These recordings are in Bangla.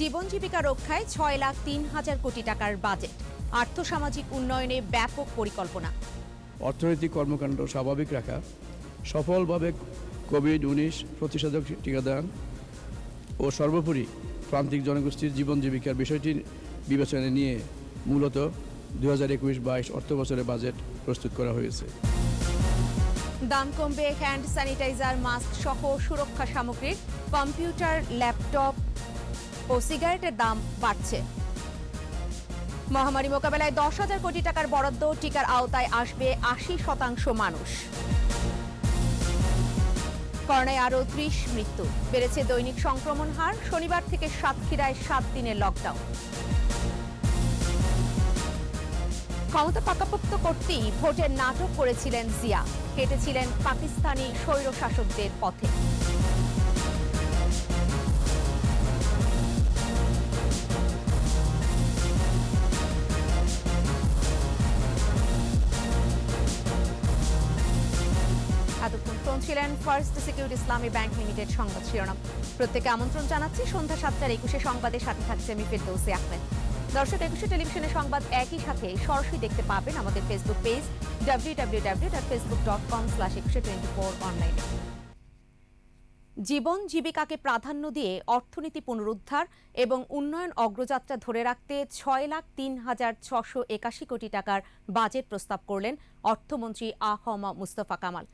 জীবন জীবিকা রক্ষায় ৬,০৩,০০০ কোটি টাকার বাজেট, আর্থসামাজিক উন্নয়নে ব্যাপক পরিকল্পনা। অর্থনৈতিক কর্মকাণ্ড স্বাভাবিক রাখা, সফলভাবে কোভিড-19 প্রতিষেধক টিকাদান ও সর্বোপরি প্রান্তিক জনগোষ্ঠীর জীবন জীবিকার বিষয়টি বিবেচনায় নিয়ে মূলত 2021-22 অর্থবছরের বাজেট প্রস্তুত করা হয়েছে। দাম কমবে হ্যান্ড স্যানিটাইজার, মাস্ক সহ সুরক্ষা সামগ্রীর। কম্পিউটার, ল্যাপটপ ও সিগারেটের দাম বাড়ছে। মহামারী মোকাবেলায় 10,000 কোটি টাকার বরাদ্দ, টিকার আওতায় আসবে 80% মানুষ। করোনায় আরও 30 মৃত্যু, বেড়েছে দৈনিক সংক্রমণ হার। শনিবার থেকে সাতক্ষীরায় 7 দিনের লকডাউন। ক্ষমতা পাকাপোক্ত করতেই ভোটের নাটক করেছিলেন জিয়া, হেঁটেছিলেন পাকিস্তানি স্বৈরশাসকদের পথে। এতক্ষণ শুনছিলেন ফার্স্ট সিকিউরিটি ইসলামী ব্যাংক লিমিটেড সংবাদ শিরোনাম। প্রত্যেকে আমন্ত্রণ জানাচ্ছি সন্ধ্যা 7টার 21 সংবাদের সাথে থাকছে আমি ফেরদৌসী আহমেদ। দর্শক, 21 টেলিভিশনের সংবাদ একই সাথে সরাসরি দেখতে পাবেন আমাদের ফেসবুক পেজ www.facebook.com/2124 অনলাইনে। জীবন জীবিকাকে প্রাধান্য দিয়ে অর্থনীতি পুনরুদ্ধার এবং উন্নয়ন অগ্রযাত্রা ধরে রাখতে 6,03,681 কোটি টাকার বাজেট প্রস্তাব করলেন অর্থমন্ত্রী আ.হ.ম মুস্তফা কামাল।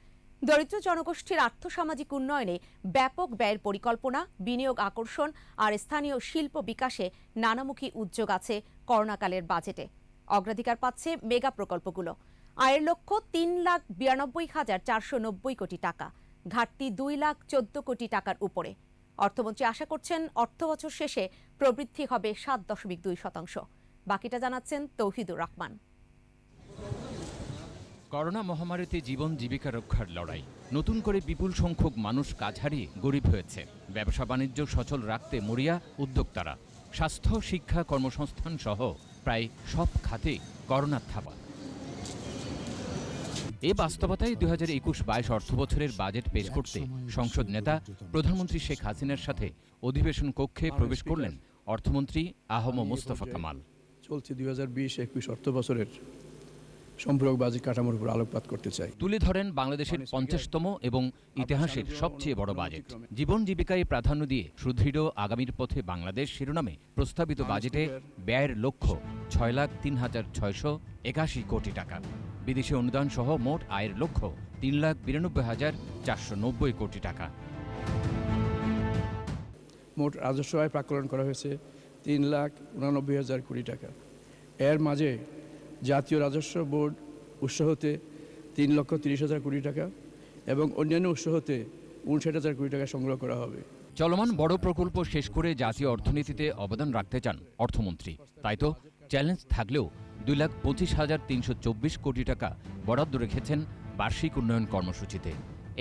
দরিদ্র জনগোষ্ঠীর আর্থসামাজিক উন্নয়নে ব্যাপক ব্যয়ের পরিকল্পনা, বিনিয়োগ আকর্ষণ আর স্থানীয় শিল্প বিকাশে নানামুখী উদ্যোগ আছে করোনাকালের বাজেটে। অগ্রাধিকার পাচ্ছে মেগা প্রকল্পগুলো। আয়ের লক্ষ্য 3,92,490 কোটি টাকা, ঘাটতি 2,14 কোটি টাকার উপরে। অর্থমন্ত্রী আশা করছেন অর্থবছর শেষে প্রবৃদ্ধি হবে 7.2%। বাকিটা জানাচ্ছেন তৌহিদুর রহমান। করোনা মহামারীতে জীবন জীবিকা রক্ষার লড়াই। নতুন করে বিপুল সংখ্যক মানুষ কাজ হারিয়ে গরিব হয়েছে। ব্যবসা বাণিজ্য সচল রাখতে মরিয়া উদ্যোক্তারা। স্বাস্থ্য, শিক্ষা, কর্মসংস্থান সহ প্রায় সব খাতে করোনার থাবা। এ বাস্তবতায় 2021-22 অর্থবছরের বাজেট পেশ করতে সংসদ নেতা প্রধানমন্ত্রী শেখ হাসিনার সাথে অধিবেশন কক্ষে প্রবেশ করলেন অর্থমন্ত্রী আ.হ.ম মুস্তফা কামাল। চলছে 2020-21 অর্থবছরের সম্পূরক বাজেট কাঠামোর উপর আলোকপাত করতে চাই। তুলে ধরেন বাংলাদেশের 50তম এবং ইতিহাসের সবচেয়ে বড় বাজেট। জীবন জীবিকায় প্রাধান্য দিয়ে সুদৃঢ় আগামীর পথে বাংলাদেশ শিরোনামে প্রস্তাবিত বাজেটে ব্যয়ের লক্ষ্য 6,03,681 কোটি টাকা। বিদেশি অনুদান সহ মোট আয়ের লক্ষ্য 3,92,490 কোটি টাকা। মোট রাজস্ব আয় প্রাক্কলন করা হয়েছে 3,89,000 কোটি টাকা। এর মাঝে জাতীয় রাজস্ব বোর্ড উৎস হতে 3,30,000 কোটি টাকা এবং অন্যান্য উৎস হতে 59,000 কোটি টাকা সংগ্রহ করা হবে। চলমান বড় প্রকল্প শেষ করে জাতীয় অর্থনীতিতে অবদান রাখতে চান অর্থমন্ত্রী। তাই তো চ্যালেঞ্জ থাকলেও 2,25,324 কোটি টাকা বরাদ্দ রেখেছেন বার্ষিক উন্নয়ন কর্মসূচিতে।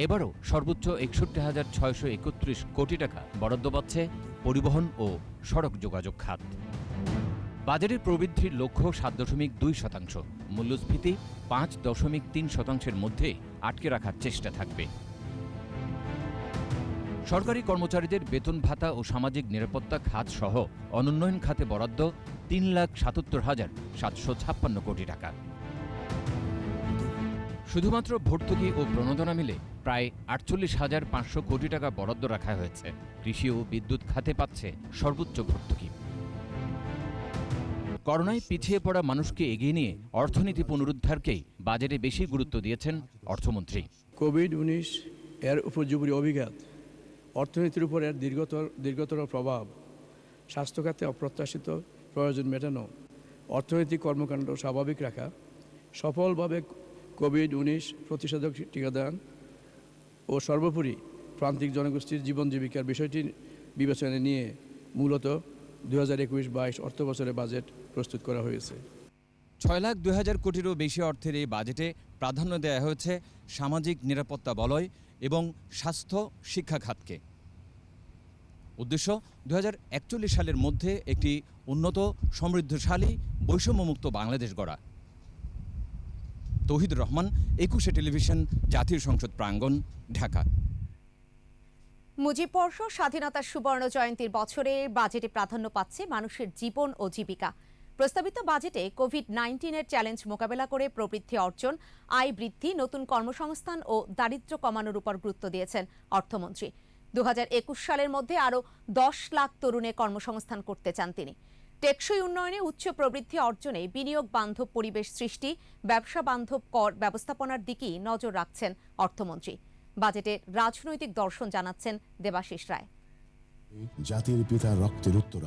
এবারও সর্বোচ্চ 61,631 কোটি টাকা বরাদ্দ পাচ্ছে পরিবহন ও সড়ক যোগাযোগ খাত। বাজেটের প্রবৃদ্ধির লক্ষ্য 7.2%। মূল্যস্ফীতি 5.3%-এর মধ্যে আটকে রাখার চেষ্টা থাকবে। সরকারি কর্মচারীদের বেতন ভাতা ও সামাজিক নিরাপত্তা খাত সহ অনুন্নয়ন খাতে বরাদ্দ 3,77,756 কোটি টাকা। শুধুমাত্র ভর্তুকি ও প্রণোদনা মিলে প্রায় 48,500 কোটি টাকা বরাদ্দ রাখা হয়েছে। কৃষি ও বিদ্যুৎ খাতে পাচ্ছে সর্বোচ্চ ভর্তুকি। করোনায় পিছিয়ে পড়া মানুষকে এগিয়ে নিয়ে অর্থনীতি পুনরুদ্ধারকেই বাজেটে বেশি গুরুত্ব দিয়েছেন অর্থমন্ত্রী। কোভিড-19 এর উপর্যুপরি অভিঘাত, অর্থনীতির উপর এর দীর্ঘতর প্রভাব, স্বাস্থ্যখাতে অপ্রত্যাশিত প্রয়োজন মেটানো, অর্থনৈতিক কর্মকাণ্ড স্বাভাবিক রাখা, সফলভাবে কোভিড-19 প্রতিষেধক টিকাদান ও সর্বোপরি প্রান্তিক জনগোষ্ঠীর জীবন জীবিকার বিষয়টি বিবেচনায় নিয়ে মূলত 2021-22 অর্থবছরের বাজেট প্রস্তুত করা হয়েছে। 6,02,000 কোটিরও বেশি অর্থের এই বাজেটে প্রাধান্য দেওয়া হয়েছে সামাজিক নিরাপত্তা বলয় এবং স্বাস্থ্য শিক্ষা খাতকে। উদ্দেশ্য 2041 সালের মধ্যে একটি উন্নত, সমৃদ্ধশালী, বৈষম্যমুক্ত বাংলাদেশ গড়া। তৌহিদুর রহমান, 21 টেলিভিশন, জাতীয় সংসদ প্রাঙ্গণ, ঢাকা। মুজিব বর্ষ স্বাধীনতার সুবর্ণ জয়ন্তীর বছরে বাজেটে প্রাধান্য পাচ্ছে মানুষের জীবন ও জীবিকা। প্রস্তাবিত বাজেটে কোভিড-19-এর চ্যালেঞ্জ মোকাবেলা করে প্রবৃদ্ধি অর্জন, আয় বৃদ্ধি, নতুন কর্মসংস্থান ও দারিদ্র্য কমানোর উপর গুরুত্ব দিয়েছেন অর্থমন্ত্রী। 2021 সালের মধ্যে আরও 10 লাখ তরুণের কর্মসংস্থান করতে চান তিনি। টেকসই উন্নয়নে উচ্চ প্রবৃদ্ধি অর্জনে বিনিয়োগ বান্ধব পরিবেশ সৃষ্টি, ব্যবসা বান্ধব কর ব্যবস্থাপনার দিকেই নজর রাখছেন অর্থমন্ত্রী। বাজেটে রাজনৈতিক দর্শন জানাচ্ছেন দেবাশিস রায়।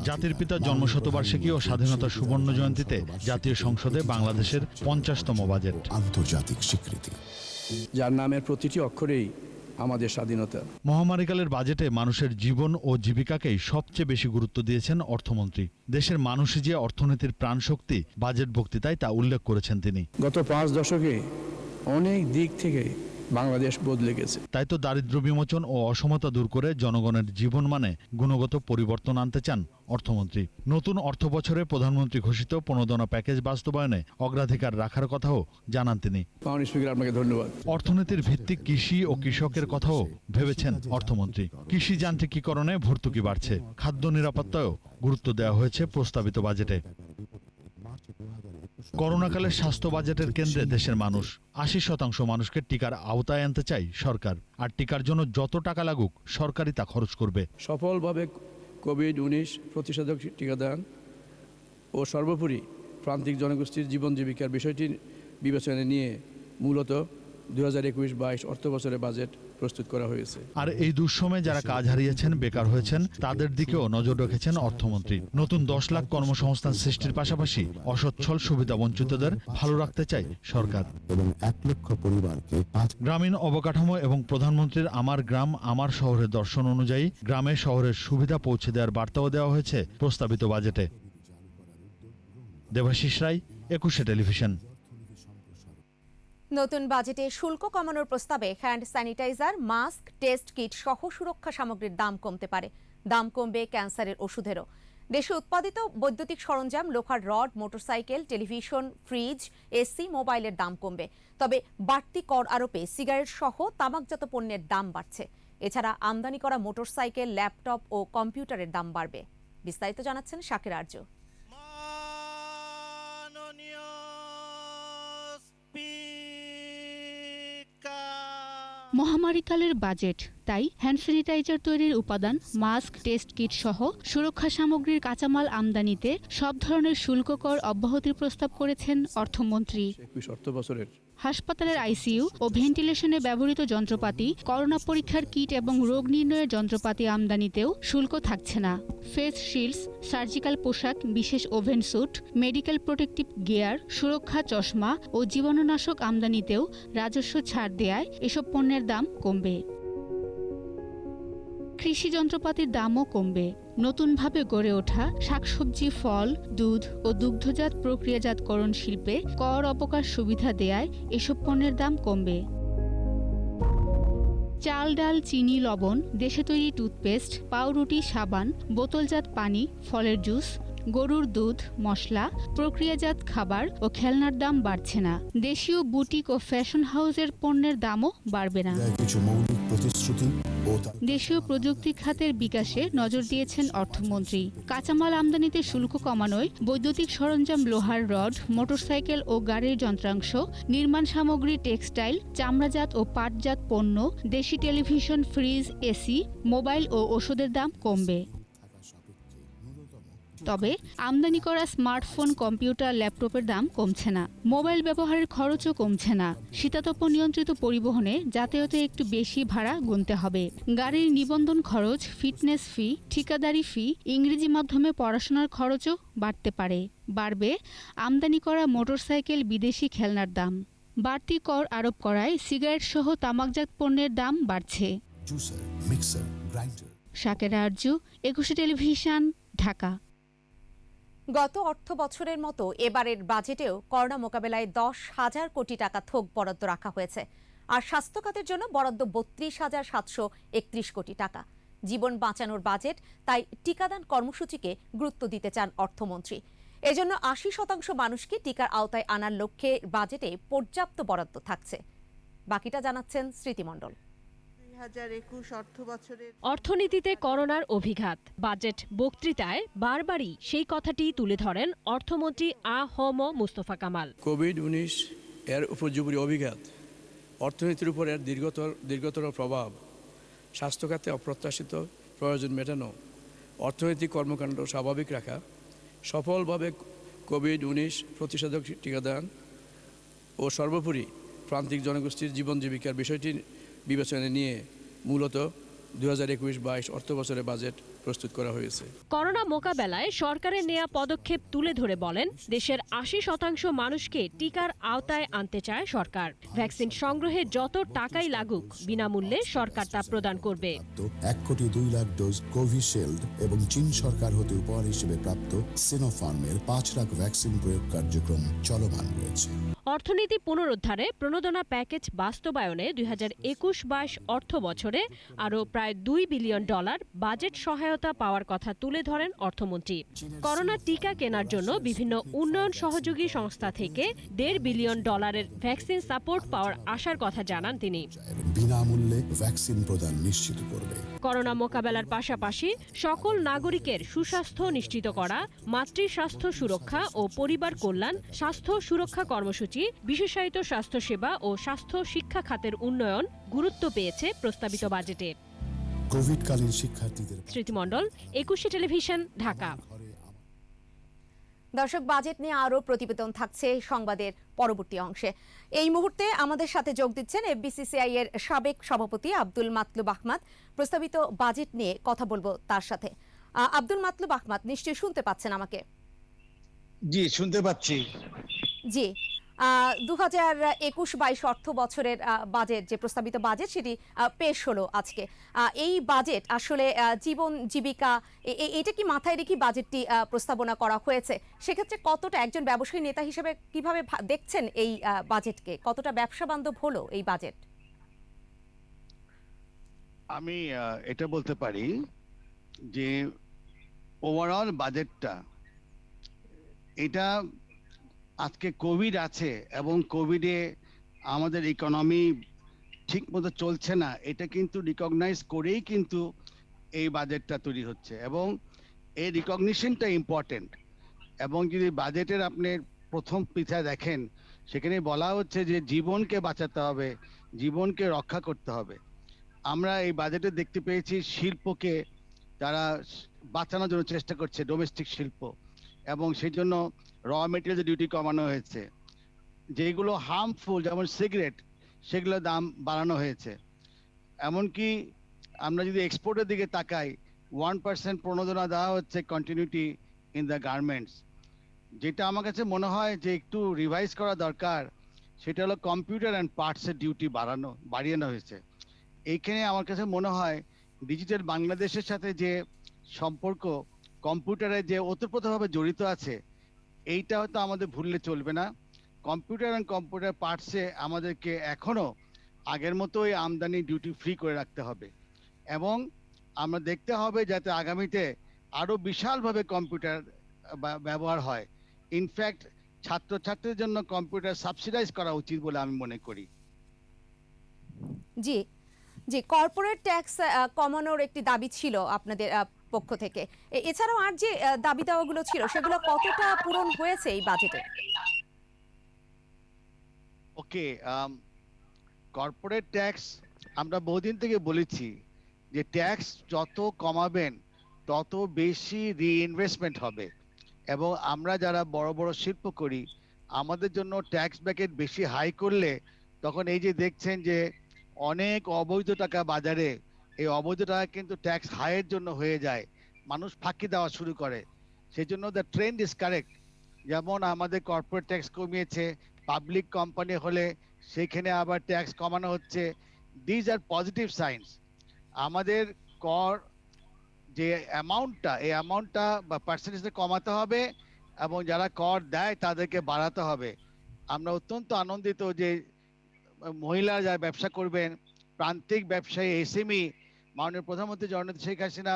জাতির পিতার জন্মশতবার্ষিকী ও স্বাধীনতার সুবর্ণ জয়ন্তীতে জাতীয় সংসদে বাংলাদেশের 50তম বাজেট। আন্তর্জাতিক স্বীকৃতি, যার নামের প্রতিটি অক্ষরেই আমাদের স্বাধীনতা। মহামারীকালের বাজেটে মানুষের জীবন ও জীবিকাকেই সবচেয়ে বেশি গুরুত্ব দিয়েছেন অর্থমন্ত্রী। দেশের মানুষই যে অর্থনীতির প্রাণশক্তি, বাজেট বক্তৃতায় তা উল্লেখ করেছেন তিনি। গত 5 দশকে অনেক দিক থেকে বাংলাদেশ বদলে গেছে। তাই তো দারিদ্র্য বিমোচন ও অসমতা দূর করে জনগণের জীবনমানে গুণগত পরিবর্তন আনতে চান অর্থমন্ত্রী। নতুন অর্থবছরে প্রধানমন্ত্রী ঘোষিত 15 দফা প্যাকেজ বাস্তবায়নে অগ্রাধিকার রাখার কথাও জানান তিনি। স্পিকার, আপনাকে ধন্যবাদ। অর্থনীতির ভিত্তিক কৃষি ও কৃষকের কথাও ভেবেছেন অর্থমন্ত্রী। কৃষি যান্ত্রিকীকরণে ভর্তুকি বাড়ছে, খাদ্য নিরাপত্তায়ও গুরুত্ব দেওয়া হয়েছে প্রস্তাবিত বাজেটে। করোনাকালের স্বাস্থ্য বাজেটের কেন্দ্রে দেশের মানুষ। 80% মানুষকে টিকার আওতায় আনতে চাই সরকার। আর টিকার জন্য যত টাকা লাগুক সরকারই তা খরচ করবে। সফলভাবে কোভিড-19 প্রতিষেধক টিকাদান ও সর্বোপরি প্রান্তিক জনগোষ্ঠীর জীবন জীবিকার বিষয়টি বিবেচনায় নিয়ে মূলত 2021-22 অর্থবছরের বাজেট প্রস্তুত করা হয়েছে। আর এই দুঃসময়ে যারা কাজ হারিয়েছেন, বেকার হয়েছেন, তাদের দিকেও নজর রেখেছেন অর্থমন্ত্রী। নতুন 10 লাখ কর্মসংস্থান সৃষ্টির পাশাপাশি অসচ্ছল সুবিধা বঞ্চিতদের ভালো রাখতে চায় সরকার। এবং 1 লক্ষ পরিবারকে 5 গ্রামীণ অবকাঠামো এবং প্রধানমন্ত্রীর আমার গ্রাম আমার শহরের দর্শন অনুযায়ী গ্রামে শহরের সুবিধা পৌঁছে দেওয়ার বার্তাও দেওয়া হয়েছে প্রস্তাবিত বাজেটে। দেবাশিস রায়, 21 টেলিভিশন। নতুন বাজেটে শুল্ক কমানোর প্রস্তাবে hand sanitiser, mask, test kit সহ সুরক্ষা সামগ্রীর দাম কমতে পারে। দাম কমবে ক্যান্সারের ওষুধেরও। দেশে উৎপাদিত বৈদ্যুতিক সরঞ্জাম, লোহার rod, motorcycle, television, fridge, AC, মোবাইলের দাম কমবে। তবে বাড়তি কর আরোপে সিগারেট সহ তামাকজাত পণ্যের দাম বাড়ছে। এছাড়া আমদানি করা মোটরসাইকেল, ল্যাপটপ ও কম্পিউটারের দাম বাড়বে। বিস্তারিত জানাচ্ছেন শাকির আরজু। মহামারীকালের বাজেট, তাই হ্যান্ড স্যানিটাইজার তৈরির উপাদান, মাস্ক, টেস্ট কিট সহ সুরক্ষা সামগ্রীর কাঁচামাল আমদানিতে সব ধরনের শুল্ক কর অব্যাহতির প্রস্তাব করেছেন অর্থমন্ত্রী। 21 অর্থবছরের হাসপাতালের আইসিইউ ও ভেন্টিলেশনে ব্যবহৃত যন্ত্রপাতি, করোনা পরীক্ষার কিট এবং রোগ নির্ণয়ের যন্ত্রপাতি আমদানিতেও শুল্ক থাকছে না। ফেস শিল্ডস, সার্জিক্যাল পোশাক, বিশেষ woven suit, medical protective gear, সুরক্ষা চশমা ও জীবাণুনাশক আমদানিতেও রাজস্ব ছাড় দেয়ায় এসব পণ্যের দাম কমবে। কৃষি যন্ত্রপাতির দামও কমবে। নতুনভাবে গড়ে ওঠা শাকসবজি, ফল, দুধ ও দুগ্ধজাত প্রক্রিয়াজাতকরণ শিল্পে কর অবকাশ সুবিধা দেয়ায় এসব পণ্যের দাম কমবে। চাল, ডাল, চিনি, লবণ, দেশে তৈরি টুথপেস্ট, পাউরুটি, সাবান, বোতলজাত পানি, ফলের জুস, গরুর দুধ, মশলা, প্রক্রিয়াজাত খাবার ও খেলনার দাম বাড়ছে না। দেশীয় বুটিক ও ফ্যাশন হাউসের পণ্যের দামও বাড়বে না। কিছু মৌলিক প্রতিশ্রুতি ও দেশীয় প্রযুক্তি খাতের বিকাশে নজর দিয়েছেন অর্থমন্ত্রী। কাঁচামাল আমদানিতে শুল্ক কমানোয় বৈদ্যুতিক সরঞ্জাম, লোহার রড, মোটরসাইকেল ও গাড়ির যন্ত্রাংশ, নির্মাণ সামগ্রী, টেক্সটাইল, চামড়াজাত ও পাটজাত পণ্য, দেশি টেলিভিশন, ফ্রিজ, এসি, মোবাইল ও ওষুধের দাম কমবে। তবে আমদানি করা স্মার্টফোন, কম্পিউটার, ল্যাপটপের দাম কমছে না। মোবাইল ব্যবহারের খরচও কমছে না। শীতাতপ নিয়ন্ত্রিত পরিবহনে যাতায়াতে একটু বেশি ভাড়া গুনতে হবে। গাড়ির নিবন্ধন খরচ, ফিটনেস ফি, ঠিকাদারি ফি, ইংরেজি মাধ্যমে পড়াশোনার খরচও বাড়তে পারে। বাড়বে আমদানি করা মোটরসাইকেল, বিদেশি খেলনার দাম। বাড়তি কর আরোপ করায় সিগারেট সহ তামাকজাত পণ্যের দাম বাড়ছে। Juicer, mixer, grinder. Shakir Arzu, 21 television, Dhaka. গত অর্থ বছরের মতো এবারের বাজেটেও করোনা মোকাবেলায় 10,000 কোটি টাকা থোক বরাদ্দ রাখা হয়েছে। আর স্বাস্থ্য খাতের জন্য বরাদ্দ 32,731 কোটি টাকা। জীবন বাঁচানোর বাজেট, তাই টিকাদান কর্মসূচিকে গুরুত্ব দিতে চান অর্থমন্ত্রী। এজন্য 80% মানুষকে টিকার আওতায় আনার লক্ষ্যে বাজেটে পর্যাপ্ত বরাদ্দ থাকছে। বাকিটা জানাচ্ছেন স্মৃতি মণ্ডল। 2021 অর্থ বছরের অর্থনীতিতে করোনার অভিঘাত বাজেট বক্তৃতায় বারবারই সেই কথাটি তুলে ধরেন অর্থমন্ত্রী আ.হ.ম মুস্তফা কামাল। কোভিড-19 এর উপর্যুপরি অভিঘাত, অর্থনীতির উপর এর দীর্ঘতর প্রভাব, স্বাস্থ্য খাতে অপ্রত্যাশিত প্রয়োজন মেটানো, অর্থনৈতিক কর্মকাণ্ড স্বাভাবিক রাখা, সফলভাবে কোভিড-19 প্রতিষেধক টিকাদান ও সর্বোপরি প্রান্তিক জনগোষ্ঠীর জীবন জীবিকার বিষয়টি বিবেচনায় নিয়ে মূলত 2021-22 অর্থবছরে বাজেট প্রস্তুত করা হয়েছে। করোনা মোকাবেলায় সরকারের নেয়া পদক্ষেপ তুলে ধরে বলেন, দেশের 80% মানুষকে টিকার আওতায় আনতে চায় সরকার। ভ্যাকসিন সংগ্রহে যত টাকাই লাগুক বিনামূল্যে সরকার তা প্রদান করবে। 1,02,00,000 ডোজ কোভিশিল্ড এবং চীন সরকার হতে উপহার হিসেবে প্রাপ্ত সিনোফার্মের 5 লাখ ভ্যাকসিন প্রয়োগ কার্যক্রম চলমান রয়েছে। অর্থনীতি পুনরুদ্ধারে প্রণোদনা প্যাকেজ বাস্তবায়নে 2021-22 অর্থ বছরে আরও প্রায় $2 বিলিয়ন বাজেট সহায়তা পাওয়ার কথা তুলে ধরেন অর্থমন্ত্রী। করোনা টিকা কেনার জন্য বিভিন্ন উন্নয়ন সহযোগী সংস্থা থেকে $1.5 বিলিয়ন ভ্যাকসিন সাপোর্ট পাওয়ার আশার কথা জানান তিনি। বিনামূল্যে ভ্যাকসিন প্রদান নিশ্চিত করবে। করোনা মোকাবেলার পাশাপাশি সকল নাগরিকের সুস্বাস্থ্য নিশ্চিত করা, মাতৃ স্বাস্থ্য সুরক্ষা ও পরিবার কল্যাণ স্বাস্থ্য সুরক্ষা কর্মসূচি, বিশেষায়িত স্বাস্থ্যসেবা ও স্বাস্থ্য শিক্ষা খাতের উন্নয়ন গুরুত্ব পেয়েছে প্রস্তাবিত বাজেটে। কোভিডকালীন শিক্ষার্থীদের স্মৃতিমণ্ডল, 21 টেলিভিশন, ঢাকা। দর্শক, বাজেট নিয়ে আরও প্রতিবেদন থাকছে সংবাদের পরবর্তী অংশে। এই মুহূর্তে আমাদের সাথে যোগ দিচ্ছেন এফবিসিসিআই এর সাবেক সভাপতি আব্দুল মাতলুব আহমদ। প্রস্তাবিত বাজেট নিয়ে কথা বলবো তার সাথে। আব্দুল মাতলুব আহমদ, নিশ্চয়ই শুনতে পাচ্ছেন আমাকে? জি, শুনতে পাচ্ছি। জি, 2021-22 অর্থ বছরের বাজেট, যে প্রস্তাবিত বাজেট, সেটি পেশ হলো আজকে। এই বাজেট আসলে জীবন জীবিকা, এটা কি মাথায় রেখে বাজেটটি প্রস্তাবনা করা হয়েছে? সেক্ষেত্রে কতটা, একজন ব্যবসায়ী নেতা হিসেবে কিভাবে দেখছেন এই বাজেটকে? কতটা ব্যবসা বান্ধব হলো এই বাজেট? আমি এটা বলতে পারি যে ওভারঅল বাজেটটা, এটা আজকে কোভিড আছে এবং কোভিডে আমাদের ইকোনমি ঠিক মতো চলছে না, এটা কিন্তু রিকগনাইজ করেই কিন্তু এই বাজেটটা তৈরি হচ্ছে এবং এই রিকগনিশনটা ইম্পর্টেন্ট। এবং যদি বাজেটের আপনি প্রথম পৃষ্ঠায় দেখেন, সেখানে বলা হচ্ছে যে জীবনকে বাঁচাতে হবে, জীবনকে রক্ষা করতে হবে। আমরা এই বাজেটে দেখতে পেয়েছি শিল্পকে তারা বাঁচানোর জন্য চেষ্টা করছে, ডোমেস্টিক শিল্প, এবং সেই জন্য র মেটেরিয়াল ডিউটি কমানো হয়েছে। যেগুলো হার্মফুল যেমন সিগারেট, সেগুলোর দাম বাড়ানো হয়েছে। এমনকি আমরা যদি এক্সপোর্টের দিকে তাকাই, 1% প্রণোদনা দেওয়া হচ্ছে কন্টিনিউটি ইন দ্য গার্মেন্টস। যেটা আমার কাছে মনে হয় যে একটু রিভাইজ করা দরকার, সেটা হলো কম্পিউটার অ্যান্ড পার্টসের ডিউটি বাড়িয়ে হয়েছে। এইখানে আমার কাছে মনে হয় ডিজিটাল বাংলাদেশের সাথে যে সম্পর্ক কম্পিউটারের যে ওতপ্রোতভাবে জড়িত আছে, এইটা হয়তো আমাদের ভুললে চলবে না। কম্পিউটার অ্যান্ড কম্পিউটার পার্টসে আমাদেরকে এখনো আগের মতোই আমদানি ডিউটি ফ্রি করে রাখতে হবে এবং আমরা দেখতে হবে যাতে আগামীতে আরো বিশালভাবে কম্পিউটার ব্যবহার হয়। ইনফ্যাক্ট ছাত্রছাত্রীদের জন্য কম্পিউটার সাবসিডাইজ করা উচিত বলে আমি মনে করি। জি জি, কর্পোরেট ট্যাক্স কমানোর একটি দাবি ছিল আপনাদের পক্ষ থেকে। এছাড়াও আর যে দাবি দাওয়াগুলো ছিল, সেগুলো কতটা পূরণ হয়েছে এই বাজেটে? ওকে, কর্পোরেট ট্যাক্স আমরা বহুদিন থেকে বলেছি যে ট্যাক্স যত কমাবেন তত বেশি রিইনভেস্টমেন্ট হবে এবং আমরা যারা বড় বড় শিল্প করি, আমাদের জন্য ট্যাক্স ব্র্যাকেট বেশি হাই করলে তখন এই যে দেখছেন যে অনেক অবৈধ টাকা বাজারে, এই অবৈধ টাকা কিন্তু ট্যাক্স হাইয়ের জন্য হয়ে যায়, মানুষ ফাঁকি দেওয়া শুরু করে। সেই জন্য দ্য ট্রেন্ড ইজ কারেক্ট। যেমন আমাদের কর্পোরেট ট্যাক্স কমিয়েছে, পাবলিক কোম্পানি হলে সেখানে আবার ট্যাক্স কমানো হচ্ছে। These are positive science. আমাদের কর যে অ্যামাউন্টটা, এই অ্যামাউন্টটা বা পার্সেন্টেজটা কমাতে হবে এবং যারা কর দেয় তাদেরকে বাড়াতে হবে। আমরা অত্যন্ত আনন্দিত যে মহিলারা যারা ব্যবসা করবেন, প্রান্তিক ব্যবসায়ী, এসএমই, মাননীয় প্রধানমন্ত্রী জননেত্রী শেখ হাসিনা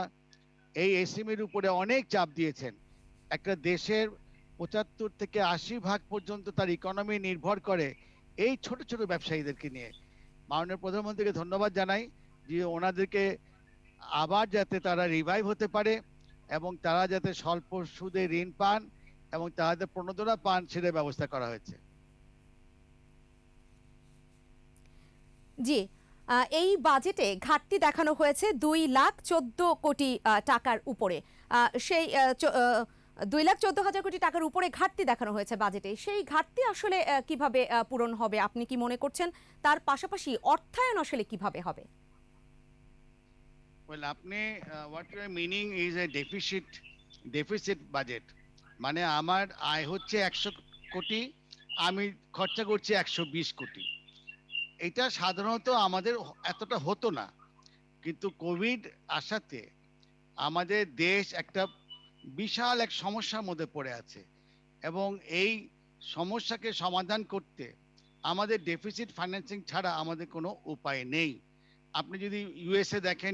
এই এসএমইর উপরে অনেক চাপ দিয়েছেন। একটা দেশের 75 থেকে 80% পর্যন্ত তার ইকোনমি নির্ভর করে এই ছোট ছোট ব্যবসায়ীদেরকে নিয়ে। মাননীয় প্রধানমন্ত্রীকে ধন্যবাদ জানাই যে ওনাদেরকে আবার যাতে তারা রিভাইভ হতে পারে এবং তারা যাতে স্বল্প সুদে ঋণ পান এবং তাদের প্রণোদনা পান সেটার ব্যবস্থা করা হয়েছে। জি, এই বাজেটে ঘাটতি দেখানো হয়েছে 2,14,00,00,000 টাকার উপরে। সেই 2,14,000 কোটি টাকার উপরে ঘাটতি দেখানো হয়েছে বাজেটে। সেই ঘাটতি আসলে কিভাবে পূরণ হবে আপনি কি মনে করছেন? তার পাশাপাশি অর্থায়ন আসলে কিভাবে হবে? Well, আপনি what you are meaning is a deficit budget, মানে আমার আয় হচ্ছে 100 কোটি, আমি খরচা করছি 120 কোটি। এটা সাধারণত আমাদের এতটা হতো না, কিন্তু কোভিড আসাতে আমাদের দেশ একটা বিশাল এক সমস্যার মধ্যে পড়ে আছে এবং এই সমস্যাকে সমাধান করতে আমাদের ডেফিসিট ফাইন্যান্সিং ছাড়া আমাদের কোনো উপায় নেই। আপনি যদি ইউএসএ দেখেন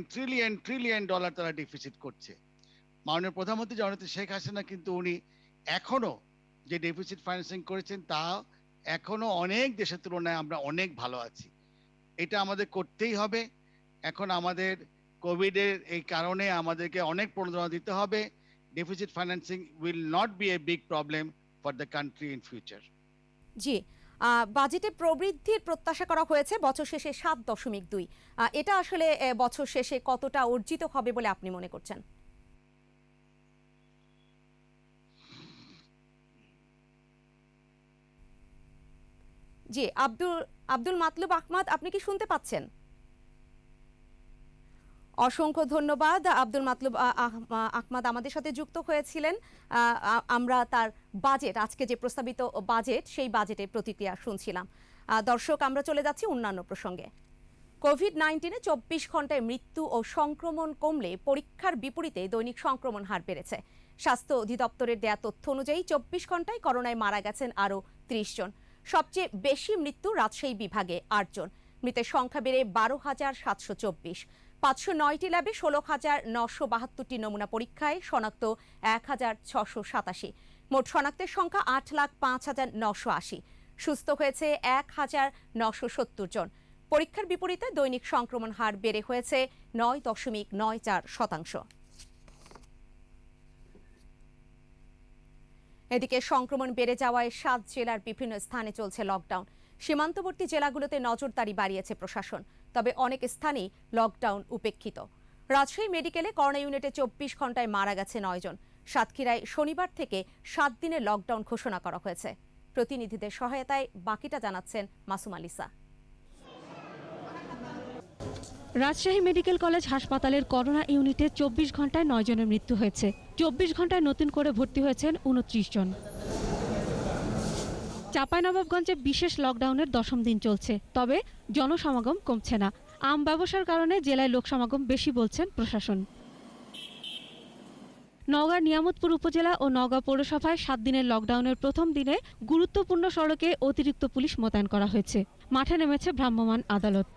ট্রিলিয়ন ডলার তারা ডেফিসিট করছে। মাননীয় প্রধানমন্ত্রী জননেত্রী শেখ হাসিনা কিন্তু উনি এখনো যে ডেফিসিট ফাইন্যান্সিং করেছেন তা এখনো অনেক দেশের তুলনায় আমরা অনেক ভালো আছি। এটা আমাদের করতেই হবে। এখন আমাদের কোভিডের এই কারণে আমাদেরকে অনেক প্রণোদনা দিতে হবে। Deficit financing will not be a big problem for the country in future. জি, বাজেটে প্রবৃদ্ধির প্রত্যাশা করা হয়েছে বছর শেষে 7.2। এটা আসলে বছর শেষে কতটা অর্জিত হবে বলে আপনি মনে করছেন? জি, আব্দুল মাতলুব আহমদ, আপনি কি শুনতে পাচ্ছেন? অসংখ্য ধন্যবাদ। আব্দুল মাতলুব আহমদ আমাদের সাথে যুক্ত হয়েছিলেন। আমরা তার বাজেট, আজকে যে প্রস্তাবিত বাজেট, সেই বাজেটের প্রতিক্রিয়া শুনছিলাম। দর্শক, আমরা চলে যাচ্ছি অন্যান্য প্রসঙ্গে। কোভিড-19 24 ঘন্টায় মৃত্যু ও সংক্রমণ কমলে পরীক্ষার বিপরীতে দৈনিক সংক্রমণ হার বেড়েছে। স্বাস্থ্য অধিদপ্তরের দেয়া তথ্য অনুযায়ী 24 ঘন্টায় করোনায় মারা গেছেন আরও 30 জন। সবচেয়ে বেশি মৃত্যু রাজশাহী বিভাগে 8 জন। মৃতের সংখ্যা বেড়ে 12,724। 509টি ল্যাবে 16,972টি নমুনা পরীক্ষায় শনাক্ত 1,687। মোট শনাক্তের সংখ্যা 8,05,980। সুস্থ হয়েছে 1,970 জন। পরীক্ষার বিপরীতে দৈনিক সংক্রমণ হার বেড়ে হয়েছে 9.94%। এদিকে সংক্রমণ বেড়ে যাওয়ায় 7 জেলার বিভিন্ন স্থানে চলছে লকডাউন। সীমান্তবর্তী জেলাগুলোতে নজরদারি বাড়িয়েছে প্রশাসন, তবে অনেক স্থানেই লকডাউন উপেক্ষিত। রাজশাহী মেডিকেলে করোনা ইউনিটে 24 ঘন্টায় মারা গেছে 9 জন। সাতক্ষীরায় শনিবার থেকে 7 দিনের লকডাউন ঘোষণা করা হয়েছে। প্রতিনিধিদের সহায়তায় বাকিটা জানাচ্ছেন মাসুম আলিসা। রাজশাহী মেডিকেল কলেজ হাসপাতালের করোনা ইউনিটে 24 ঘন্টায় 9 জনের মৃত্যু হয়েছে। 24 ঘন্টায় নতুন করে ভর্তি হয়েছেন 29 জন। চাঁপাইনবাবগঞ্জে বিশেষ লকডাউনের 10ম দিন চলছে, তবে জনসমাগম কমছে না। আম ব্যবসার কারণে জেলায় লোক সমাগম বেশি বলছেন প্রশাসন। নওগাঁর নিয়ামতপুর উপজেলা ও নওগাঁ পৌরসভায় 7 দিনের লকডাউনের প্রথম দিনে গুরুত্বপূর্ণ সড়কে অতিরিক্ত পুলিশ মোতায়েন করা হয়েছে। মাঠে নেমেছে ভ্রাম্যমাণ আদালত।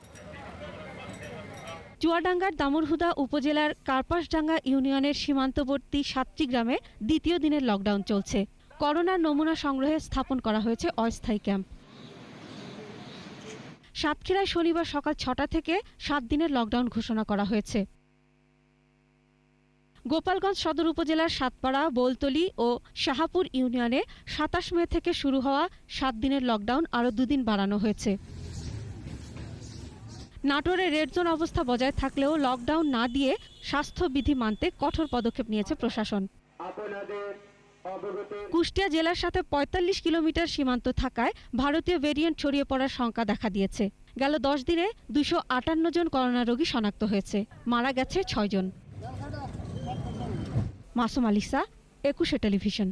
চুয়াডাঙ্গার দামুরহুদা উপজেলার কার্পাসডাঙ্গা ইউনিয়নের সীমান্তবর্তী 7টি গ্রামে দ্বিতীয় দিনের লকডাউন চলছে। করোনার নমুনা সংগ্রহে স্থাপন করা হয়েছে অস্থায়ী ক্যাম্প। সাতক্ষীরায় শনিবার সকাল 6টা থেকে 7 দিনের লকডাউন ঘোষণা করা হয়েছে। গোপালগঞ্জ সদর উপজেলার সাতপাড়া, বোলতলী ও শাহাপুর ইউনিয়নে 27 মে থেকে শুরু হওয়া 7 দিনের লকডাউন আরও 2 দিন বাড়ানো হয়েছে। নাটোরে রেড জোন অবস্থা বজায় থাকলেও লকডাউন না দিয়ে স্বাস্থ্যবিধি মানতে কঠোর পদক্ষেপ নিয়েছে প্রশাসন। কুষ্টিয়া জেলার সাথে 45 কিলোমিটার সীমান্ত থাকায় ভারতীয় ভেরিয়েন্ট ছড়িয়ে পড়ার শঙ্কা দেখা দিয়েছে। গেল 10 দিনে 258 জন করোনা রোগী শনাক্ত হয়েছে, মারা গেছে 6 জন। মাসুম আলিসা, 21 টেলিভিশন।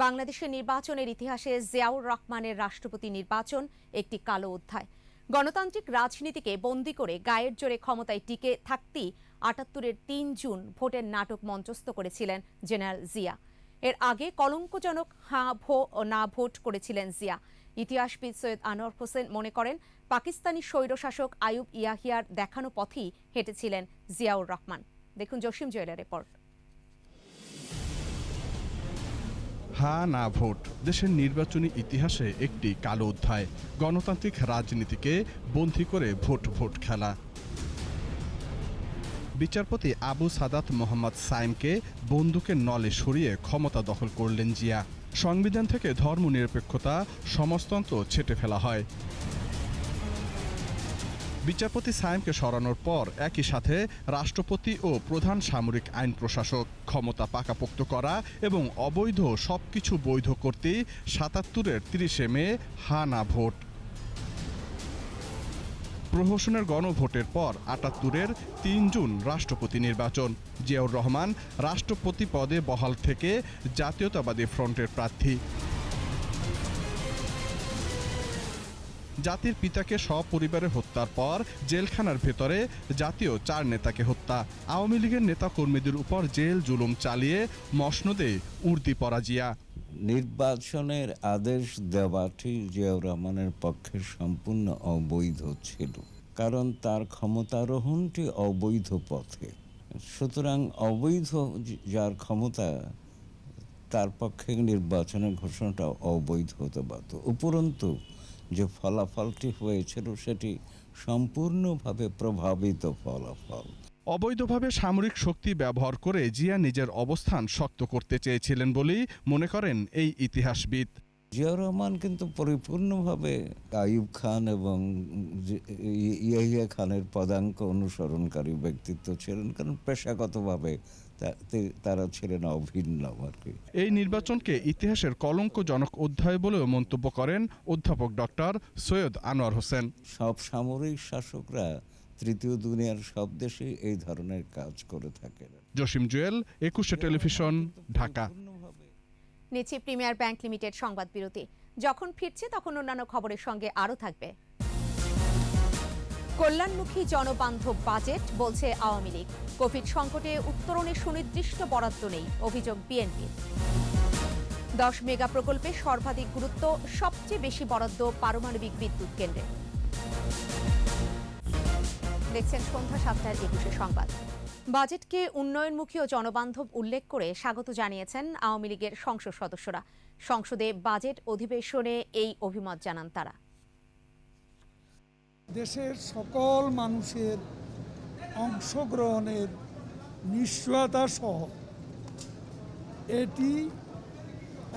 বাংলাদেশের নির্বাচনের ইতিহাসে জিয়াউর রহমানের রাষ্ট্রপতি নির্বাচন একটি কালো অধ্যায়। গণতান্ত্রিক রাজনীতিকে বন্দী করে গায়ের জোরে ক্ষমতায় টিকে থাকতেই 78-এর 3 জুন ভোটের নাটক মঞ্চস্থ করেছিলেন জেনারেল জিয়া। এর আগে কলঙ্কজনক হাঁ ভো ও না ভোট করেছিলেন জিয়া। ইতিহাসবিদ সৈয়দ আনোয়ার হোসেন মনে করেন, পাকিস্তানি স্বৈরশাসক আইয়ুব ইয়াহিয়ার দেখানো পথেই হেঁটেছিলেন জিয়াউর রহমান। দেখুন জসিম জুয়েলের রিপোর্ট। হা না ভোট দেশের নির্বাচনী ইতিহাসে একটি কালো অধ্যায়। গণতান্ত্রিক রাজনীতিকে বন্দী করে ভোট ভোট খেলা। বিচারপতি আবু সাদাত মোহাম্মদ সাইমকে বন্দুকের নলে সরিয়ে ক্ষমতা দখল করলেন জিয়া। সংবিধান থেকে ধর্মনিরপেক্ষতা, সমাজতন্ত্র ছেঁটে ফেলা হয়। বিচারপতি সাইমকে সরানোর পর একই সাথে রাষ্ট্রপতি ও প্রধান সামরিক আইন প্রশাসক ক্ষমতা পাকাপোক্ত করা এবং অবৈধ সবকিছু বৈধ করতে ৭৭-এর ৩০শে মে হা না ভোট। প্রহসনের গণভোটের পর ৭৮-এর ৩ জুন রাষ্ট্রপতি নির্বাচন। জিয়াউর রহমান রাষ্ট্রপতি পদে বহাল থেকে জাতীয়তাবাদী ফ্রন্টের প্রার্থী। জাতির পিতাকে সপরিবারে হত্যার পর জেলখানার ভেতরে জাতীয় ৪ নেতাকে হত্যা। আওয়ামী লীগের নেতাকর্মীদের উপর জেল জুলুম চালিয়ে মসনদে উর্দি পরা জিয়া। নির্বাচনের আদেশ দেওয়াটি জিয়াউর রহমানের পক্ষে সম্পূর্ণ অবৈধ ছিল, কারণ তার ক্ষমতারোহণটি অবৈধ পথে। সুতরাং অবৈধ যার ক্ষমতা, তার পক্ষে নির্বাচনের ঘোষণাটা অবৈধ হতে বাধ্য। উপরন্তু যে ফলাফলটি হয়েছিল সেটি সম্পূর্ণভাবে প্রভাবিত ফলাফল। অবৈধভাবে সামরিক শক্তি ব্যবহার করে জিয়া নিজের অবস্থান শক্ত করতে চেয়েছিলেন বলেই মনে করেন এই ইতিহাসবিদ। জিয়াউর রহমান কিন্তু পরিপূর্ণভাবে আইয়ুব খান এবং ইয়াহিয়া খানের পদাঙ্ক অনুসরণকারী ব্যক্তিত্ব ছিলেন, কারণ পেশাগতভাবে তারা ছিলেন অভিন্ন আর কি। এই নির্বাচনকে ইতিহাসের কলঙ্কজনক অধ্যায় বলেও মন্তব্য করেন অধ্যাপক ডক্টর সৈয়দ আনোয়ার হোসেন। সব সামরিক শাসকরা তৃতীয় দুনিয়ার সব দেশে এই ধরনের কাজ করে থাকেন। জসিম জুয়েল, ২১শে টেলিভিশন, ঢাকা। নিচ্ছে প্রিমিয়ার ব্যাংক লিমিটেড সংবাদ বিরতি। যখন ফিরছে তখন অন্যান্য খবরের সঙ্গে আরও থাকবে। কল্যাণমুখী জনবান্ধব বাজেট বলছে আওয়ামী লীগ। কোভিড সংকটে উত্তরণে সুনির্দিষ্ট বরাদ্দ নেই, অভিযোগ বিএনপির। 10 মেগা প্রকল্পে সর্বাধিক গুরুত্ব, সবচেয়ে বেশি বরাদ্দ পারমাণবিক বিদ্যুৎ কেন্দ্রে। দেখছেন সন্ধ্যা 7টার 21 সংবাদ। বাজেটকে উন্নয়নমুখী ও জনবান্ধব উল্লেখ করে স্বাগত জানিয়েছেন আওয়ামী লীগের সংসদ সদস্যরা। সংসদে বাজেট অধিবেশনে এই অভিমত জানান তারা। দেশের সকল মানুষের অংশগ্রহণের নিশ্চয়তা সহ এটি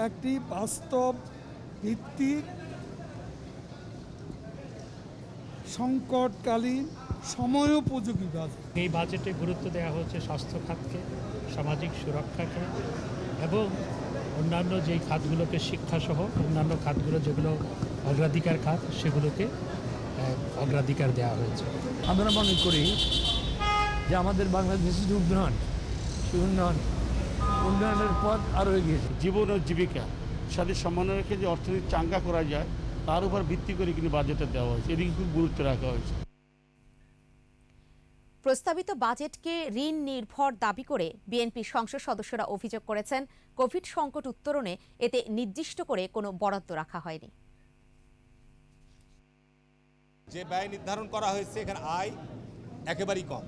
একটি বাস্তব ভিত্তিক সংকটকালীন সময়োপযোগী বাজেট। এই বাজেটে গুরুত্ব দেওয়া হচ্ছে স্বাস্থ্য খাতকে, সামাজিক সুরক্ষাকে এবং অন্যান্য যেই খাতগুলোকে, শিক্ষাসহ অন্যান্য খাতগুলো যেগুলো অগ্রাধিকার খাত, সেগুলোকে অগ্রাধিকার দেওয়া হয়েছে। আমরা মনে করি যে আমাদের বাংলাদেশের উন্নয়ন, সেই উন্নয়নের পথ আরও এগিয়েছে। জীবন ও জীবিকা সাথে সম্মান রেখে যে অর্থনীতি চাঙ্গা করা যায় তার উপর ভিত্তি করে কিন্তু বাজেটটা দেওয়া হয়েছে, এদিকে খুব গুরুত্ব রাখা হয়েছে। প্রস্তাবিত বাজেটকে ঋণ নির্ভর দাবি করে বিএনপি সংসদ সদস্যরা অভিযোগ করেছেন, কোভিড সংকট উত্তরণে এতে নির্দিষ্ট করে কোনো বরাদ্দ রাখা হয়নি। যে ব্যয় নির্ধারণ করা হয়েছে এখানে আয় একেবারেই কম,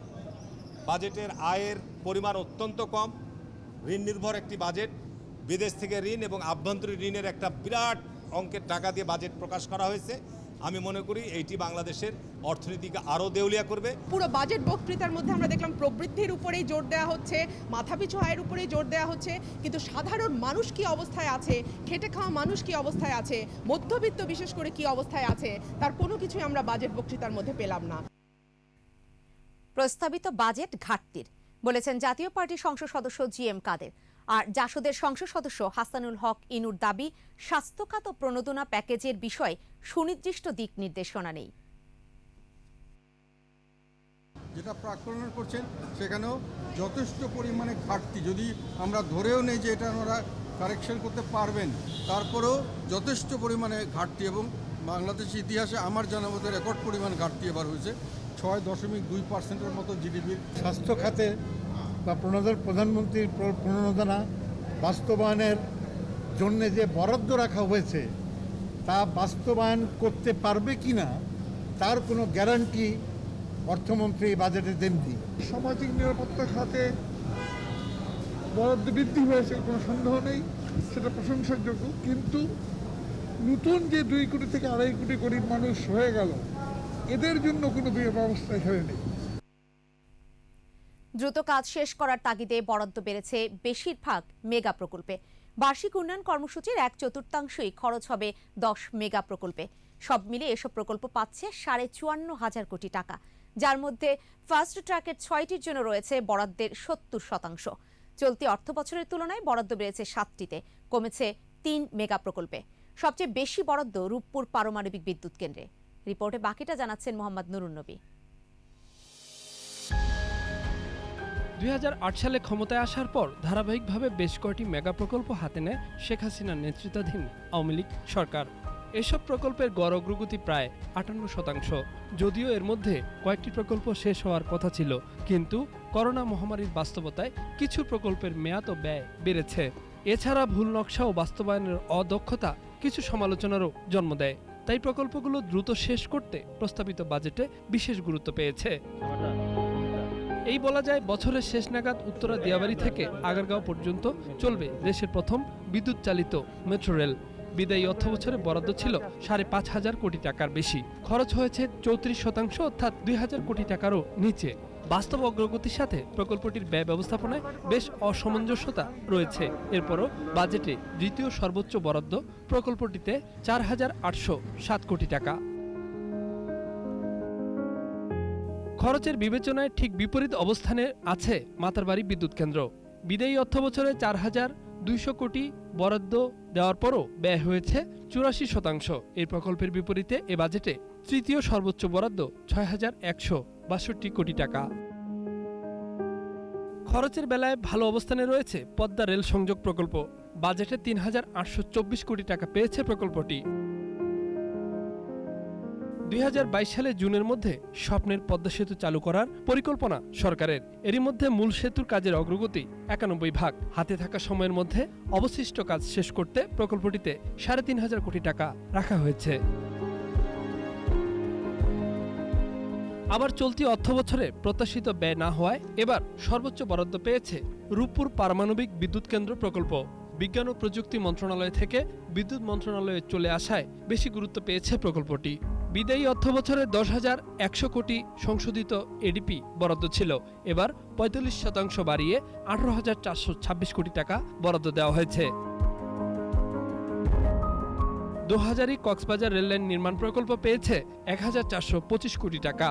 বাজেটের আয়ের পরিমাণ অত্যন্ত কম। ঋণ নির্ভর একটি বাজেট, বিদেশ থেকে ঋণ এবং আভ্যন্তরীণ ঋণের একটা বিরাট অঙ্কের টাকা দিয়ে বাজেট প্রকাশ করা হয়েছে। আমি মনে করি এইটি বাংলাদেশের অর্থনীতিকে আরও দেউলিয়া করবে। পুরো বাজেট বক্তৃতার মধ্যে আমরা দেখলাম প্রবৃদ্ধির উপরেই জোর দেওয়া হচ্ছে, মাথাপিছু আয়ের উপরেই জোর দেওয়া হচ্ছে, কিন্তু সাধারণ মানুষ কি অবস্থায় আছে, খেটে খাওয়া মানুষ কি অবস্থায় আছে, মধ্যবিত্ত বিশেষ করে কি অবস্থায় আছে, তার কোনো কিছুই আমরা বাজেট বক্তৃতার মধ্যে পেলাম না। প্রস্তাবিত বাজেট ঘাটতির বলেছেন জাতীয় পার্টির সংসদ সদস্য জিএম কাদের। আর জাসদের সংসদ সদস্য হাসানুল হক ইনুর দাবি, স্বাস্থ্য খাত ও প্রণোদনা প্যাকেজের বিষয়ে সুনির্দিষ্ট দিক নির্দেশনা নেই। যেটা প্রাক্কলন করছেন সেখানেও যথেষ্ট পরিমাণে ঘাটতি, যদি আমরা ধরেও নেই যে এটা ওরা কারেকশন করতে পারবেন, তারপরেও যথেষ্ট পরিমাণে ঘাটতি, এবং বাংলাদেশের ইতিহাসে আমার জানা মতো রেকর্ড পরিমাণ ঘাটতি এবার হয়েছে 6.2% মতো জিডিপির। স্বাস্থ্য খাতে বা প্রধানমন্ত্রীর প্রণোদনা বাস্তবায়নের জন্য যে বরাদ্দ রাখা হয়েছে তা বাস্তবায়ন করতে পারবে কিনা তার কোনো গ্যারান্টি অর্থমন্ত্রী বাজেটে দেননি। সামাজিক নিরাপত্তা খাতে বরাদ্দ বৃদ্ধি হয়েছে, কোনো সন্দেহ নেই। সেটা প্রশংসার যোগ্য, কিন্তু নতুন যে 2 কোটি থেকে 2.5 কোটি গরিব মানুষ হয়ে গেল, এদের জন্য কোনো ব্যবস্থা এখানে নেই। দ্রুত কাজ শেষ করার তাগিদে বরাদ্দ বেড়েছে বেশিরভাগ মেগা প্রকল্পে। বার্ষিক উন্নয়ন কর্মসূচির 1/4 খরচ হবে 10 মেগা প্রকল্পে। সব মিলিয়ে এসব প্রকল্প পাচ্ছে 54,500 কোটি টাকা, যার মধ্যে ফাস্ট ট্র্যাকের 6টির জন্য রয়েছে বরাদ্দের 70%। চলতি অর্থ বছরের তুলনায় বরাদ্দ বেড়েছে 7টিতে, কমেছে 3 মেগা প্রকল্পে। সবচেয়ে বেশি বরাদ্দ রূপপুর পারমাণবিক বিদ্যুৎ কেন্দ্রে। রিপোর্টে বাকিটা জানাচ্ছেন মোহাম্মদ নুরুন নবী। 2008 সালে ক্ষমতায় আসার পর ধারাবাহিকভাবে বেশ কয়েকটি মেগা প্রকল্প হাতে নেয় শেখ হাসিনার নেতৃত্বাধীন আওয়ামী লীগ সরকার। এসব প্রকল্পের গড় অগ্রগতি প্রায় 58%। যদিও এর মধ্যে কয়েকটি প্রকল্প শেষ হওয়ার কথা ছিল, কিন্তু করোনা মহামারীর বাস্তবতায় কিছু প্রকল্পের মেয়াদ ও ব্যয় বেড়েছে। এছাড়া ভুল নকশা ও বাস্তবায়নের অদক্ষতা কিছু সমালোচনারও জন্ম দেয়। তাই প্রকল্পগুলো দ্রুত শেষ করতে প্রস্তাবিত বাজেটে বিশেষ গুরুত্ব পেয়েছে। এই বলা যায়, বছরের শেষ নাগাদ উত্তরা দিয়াবাড়ি থেকে আগারগাঁও পর্যন্ত চলবে দেশের প্রথম বিদ্যুৎ চালিত মেট্রো রেল। বিদায়ী অর্থ বছরে বরাদ্দ ছিল 5,500 কোটি টাকার বেশি, খরচ হয়েছে 34%, অর্থাৎ 2,000 কোটি টাকারও নিচে। বাস্তব অগ্রগতির সাথে প্রকল্পটির ব্যয় ব্যবস্থাপনায় বেশ অসামঞ্জস্যতা রয়েছে। এরপরও বাজেটে দ্বিতীয় সর্বোচ্চ বরাদ্দ প্রকল্পটিতে 4,807 কোটি টাকা। খরচের বিবেচনায় ঠিক বিপরীত অবস্থানে আছে মাতারবাড়ি বিদ্যুৎ কেন্দ্র। বিদায়ী অর্থ বছরে 4,200 কোটি বরাদ্দ দেওয়ার পরও ব্যয় হয়েছে 84%। এই প্রকল্পের বিপরীতে এ বাজেটে তৃতীয় সর্বোচ্চ বরাদ্দ 6,162 কোটি টাকা। খরচের বেলায় ভালো অবস্থানে রয়েছে পদ্মা রেল সংযোগ প্রকল্প। বাজেটে 3,824 কোটি টাকা পেয়েছে প্রকল্পটি। 2022 সালে জুনের মধ্যে স্বপ্নের পদ্মা সেতু চালু করার পরিকল্পনা সরকারের। এরই মধ্যে মূল সেতুর কাজের অগ্রগতি 91%। হাতে থাকা সময়ের মধ্যে অবশিষ্ট কাজ শেষ করতে প্রকল্পটিতে 3,500 কোটি টাকা রাখা হয়েছে। আবার চলতি অর্থ বছরে প্রত্যাশিত ব্যয় না হওয়ায় এবার সর্বোচ্চ বরাদ্দ পেয়েছে রূপপুর পারমাণবিক বিদ্যুৎ কেন্দ্র প্রকল্প। বিজ্ঞান ও প্রযুক্তি মন্ত্রণালয় থেকে বিদ্যুৎ মন্ত্রণালয়ে চলে আসায় বেশি গুরুত্ব পেয়েছে প্রকল্পটি। বিদায়ী অর্থ বছরে 10,100 কোটি সংশোধিত এডিপি বরাদ্দ ছিল, এবার 45% বাড়িয়ে 18,426 কোটি টাকা বরাদ্দ দেওয়া হয়েছে। দোহাজারী কক্সবাজার রেললাইন নির্মাণ প্রকল্প পেয়েছে 1,425 কোটি টাকা।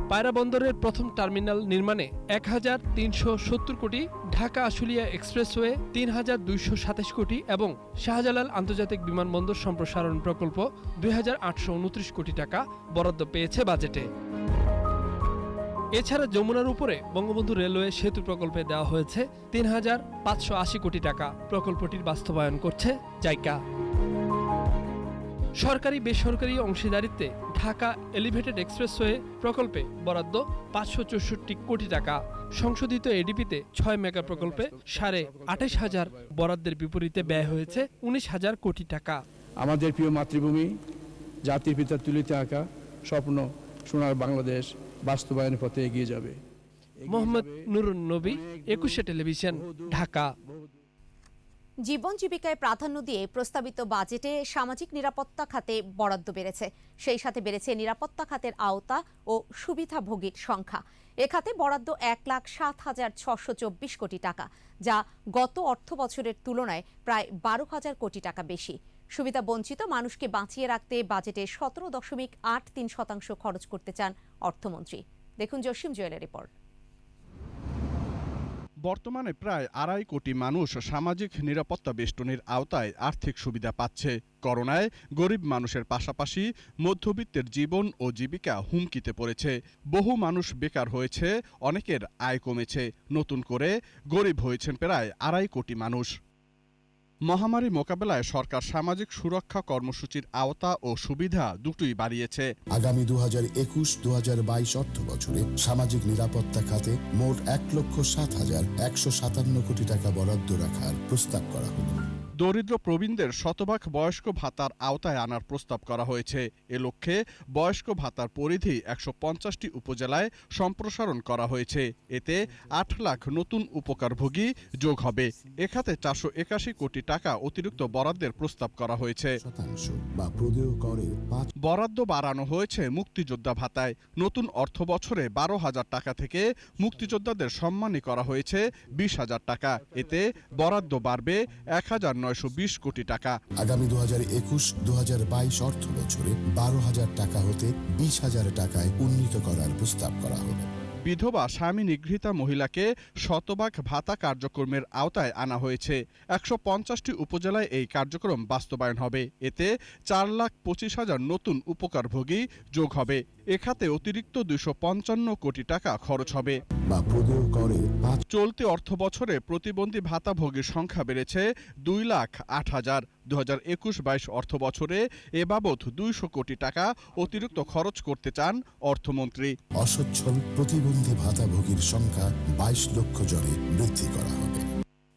পায়রা বন্দরের প্রথম টার্মিনাল নির্মাণে 1,370 কোটি, ঢাকা আশুলিয়া এক্সপ্রেসওয়ে 3,227 কোটি এবং শাহজালাল আন্তর্জাতিক বিমানবন্দর সম্প্রসারণ প্রকল্প 2,829 কোটি টাকা বরাদ্দ পেয়েছে বাজেটে। এছাড়া যমুনার উপরে বঙ্গবন্ধু রেলওয়ে সেতু প্রকল্পে দেওয়া হয়েছে 3,580 কোটি টাকা। প্রকল্পটির বাস্তবায়ন করছে জাইকা। সরকারি বেসরকারি অংশীদারিত্বে ঢাকা এলিভেটেড এক্সপ্রেসওয়ে প্রকল্পে বরাদ্দ 564 কোটি টাকা। সংশোধিত এডিপিতে 6 মেগা প্রকল্পে 28,500 বরাদ্দের বিপরীতে ব্যয় হয়েছে 19,000 কোটি টাকা। আমাদের প্রিয় মাতৃভূমি, জাতির পিতার তুলিতে আঁকা স্বপ্ন সোনার বাংলাদেশ বাস্তবায়নের পথে এগিয়ে যাবে। মোহাম্মদ নুরুন নবী, 21 টেলিভিশন, ঢাকা। জীবন জীবিকায় প্রাধান্য দিয়ে প্রস্তাবিত বাজেটে সামাজিক নিরাপত্তা খাতে বরাদ্দ বেড়েছে। সেই সাথে বেড়েছে নিরাপত্তা খাতের আওতা ও সুবিধাভোগীর সংখ্যা। এ খাতে বরাদ্দ 1,07,624 কোটি টাকা, যা গত অর্থ বছরের তুলনায় প্রায় 12,000 কোটি টাকা বেশি। সুবিধা বঞ্চিত মানুষকে বাঁচিয়ে রাখতে বাজেটে 17.83% খরচ করতে চান অর্থমন্ত্রী। দেখুন জসিম জুয়েলের রিপোর্ট। বর্তমানে প্রায় 2.5 কোটি মানুষ সামাজিক নিরাপত্তা বেষ্টনীর আওতায় আর্থিক সুবিধা পাচ্ছে। করোনায় গরিব মানুষের পাশাপাশি মধ্যবিত্তের জীবন ও জীবিকা হুমকিতে পড়েছে। বহু মানুষ বেকার হয়েছে, অনেকের আয় কমেছে, নতুন করে গরিব হয়েছেন প্রায় 2.5 কোটি মানুষ। মহামারী মোকাবেলায় সরকার সামাজিক সুরক্ষা কর্মসূচির আওতা ও সুবিধা দুটোই বাড়িয়েছে। আগামী 2021-2022 অর্থ বছরে সামাজিক নিরাপত্তা খাতে মোট 1,07,157 কোটি টাকা বরাদ্দ রাখার প্রস্তাব করা হলো। দরিদ্র প্রবীণদের শতভাগ বয়স্ক ভাতার আওতায় আনার প্রস্তাব করা হয়েছে। এ লক্ষ্যে বয়স্ক ভাতার পরিধি ১৫০টি উপজেলায় সম্প্রসারণ করা হয়েছে। এতে ৮ লাখ নতুন উপকারভোগী যোগ হবে। এ খাতে ৪৮১ কোটি টাকা অতিরিক্ত বরাদ্দের প্রস্তাব করা হয়েছে। বরাদ্দ বাড়ানো হয়েছে মুক্তিযোদ্ধা ভাতায়। নতুন অর্থ বছরে ১২,০০০ টাকা থেকে মুক্তিযোদ্ধাদের সম্মানী করা হয়েছে ২০,০০০ টাকা। এতে বরাদ্দ বাড়বে ১,৯২০ কোটি টাকা। আগামী ২০২১-২০২২ অর্থ বছরে ১২,০০০ টাকা হতে ২০,০০০ টাকায় উন্নীত করার প্রস্তাব করা হলো। বিধবা স্বামী নিগৃহীতা মহিলাকে শতভাগ ভাতা কার্যক্রমের আওতায় আনা হয়েছে। ১৫০টি উপজেলায় এই কার্যক্রম বাস্তবায়ন হবে। এতে ৪,২৫,০০০ নতুন উপকারভোগী যোগ হবে। এ খাতে অতিরিক্ত ২৫৫ কোটি টাকা খরচ হবে। চলতি অর্থ বছরে প্রতিবন্ধী ভাতাভোগীর সংখ্যা বেড়েছে ২,০৮,০০০। ২০২১-২২ অর্থ বছরে এ বাবদ ২০০ কোটি টাকা অতিরিক্ত খরচ করতে চান অর্থমন্ত্রী। অসচ্ছল প্রতিবন্ধী ভাতাভোগীর সংখ্যা ২২ লক্ষ জনে বৃদ্ধি করা হবে।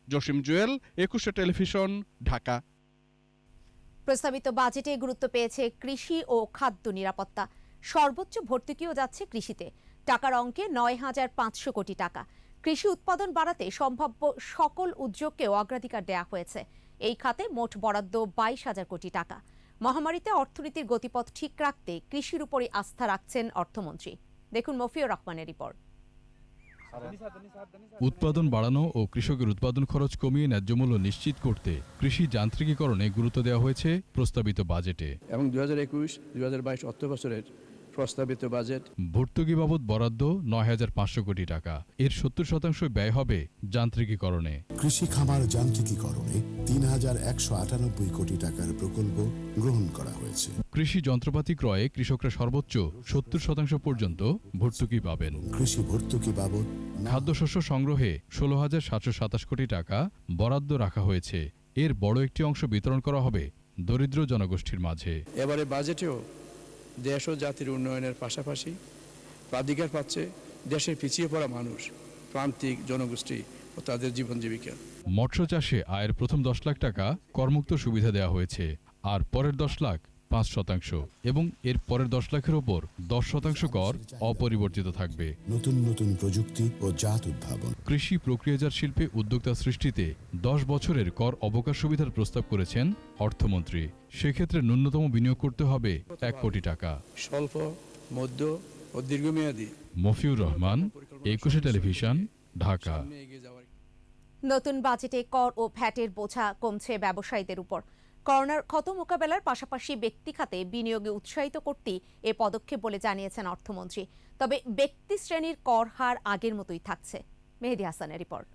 জসিম জুয়েল, ২১ টেলিভিশন, ঢাকা। প্রস্তাবিত বাজেটে গুরুত্ব পেয়েছে কৃষি ও খাদ্য নিরাপত্তা। সর্বোচ্চ ভর্তুকিও যাচ্ছে কৃষিতে। টাকার অঙ্কে ৯,৫০০ কোটি টাকা। কৃষি উৎপাদন বাড়াতে সম্ভাব্য সকল উদ্যোগকেও অগ্রাধিকার দেওয়া হয়েছে। এই খাতে মোট বরাদ্দ ২২,০০০ কোটি টাকা। মহামারীতে অর্থনীতির গতিপথ ঠিক রাখতে কৃষির উপরই আস্থা রাখছেন অর্থমন্ত্রী। দেখুন মফিউর রহমানের রিপোর্ট। উৎপাদন বাড়ানো ও কৃষকের উৎপাদন খরচ কমিয়ে ন্যায্য মূল্য নিশ্চিত করতে কৃষি যান্ত্রিকীকরণে গুরুত্ব দেওয়া হয়েছে প্রস্তাবিত বাজেটে। এবং ২০২১-২২ অর্থ বছরের প্রস্তাবিত বাজেট ভর্তুকি বাবদ বরাদ্দ ৯,৫০০ কোটি টাকা। এর ৭০% ব্যয় হবে যান্ত্রিকীকরণে। কৃষি খামার যান্ত্রিকীকরণে ৩,১৯৮ কোটি টাকার প্রকল্প গ্রহণ করা হয়েছে। কৃষি যন্ত্রপাতি ক্রয়ে কৃষকরা সর্বোচ্চ ৭০% পর্যন্ত ভর্তুকি পাবেন। কৃষি ভর্তুকি বাবদ খাদ্যশস্য সংগ্রহে ১৬,৭২৭ কোটি টাকা বরাদ্দ রাখা হয়েছে। এর বড় একটি অংশ বিতরণ করা হবে দরিদ্র জনগোষ্ঠীর মাঝে। এবারে বাজেটেও দেশ ও জাতির উন্নয়নের পাশাপাশি প্রাধিকার পাচ্ছে দেশের পিছিয়ে পড়া মানুষ, প্রান্তিক জনগোষ্ঠী ও তাদের জীবন জীবিকা। মৎস্য চাষে আয়ের প্রথম ১০ লাখ টাকা করমুক্ত সুবিধা দেওয়া হয়েছে। আর পরের ১০ লাখ ৫% এবং এর পরের ১০ লাখের ওপর ১০% কর অপরিবর্তিত থাকবে। নতুন নতুন প্রযুক্তি ও জাত উদ্ভাবন। কৃষি প্রক্রিয়াজাত শিল্পে উদ্যোক্তা সৃষ্টিতে ১০ বছরের কর অবকাশ সুবিধার প্রস্তাব করেছেন অর্থমন্ত্রী। সেক্ষেত্রে ন্যূনতম বিনিয়োগ করতে হবে ১ কোটি টাকা। স্বল্প, মধ্য ও দীর্ঘমেয়াদী। মফিউর রহমান, ২১ টেলিভিশন, ঢাকা। নতুন বাজেটে কর ও ভ্যাটের বোঝা কমছে ব্যবসায়ীদের উপর। করোনার ক্ষত মোকাবেলার পাশাপাশি ব্যক্তি খাতে বিনিয়োগে উৎসাহিত করতেই এ পদক্ষেপ বলে জানিয়েছেন অর্থমন্ত্রী। তবে ব্যক্তি শ্রেণীর কর হার আগের মতোই থাকছে। মেহেদী হাসানের রিপোর্ট।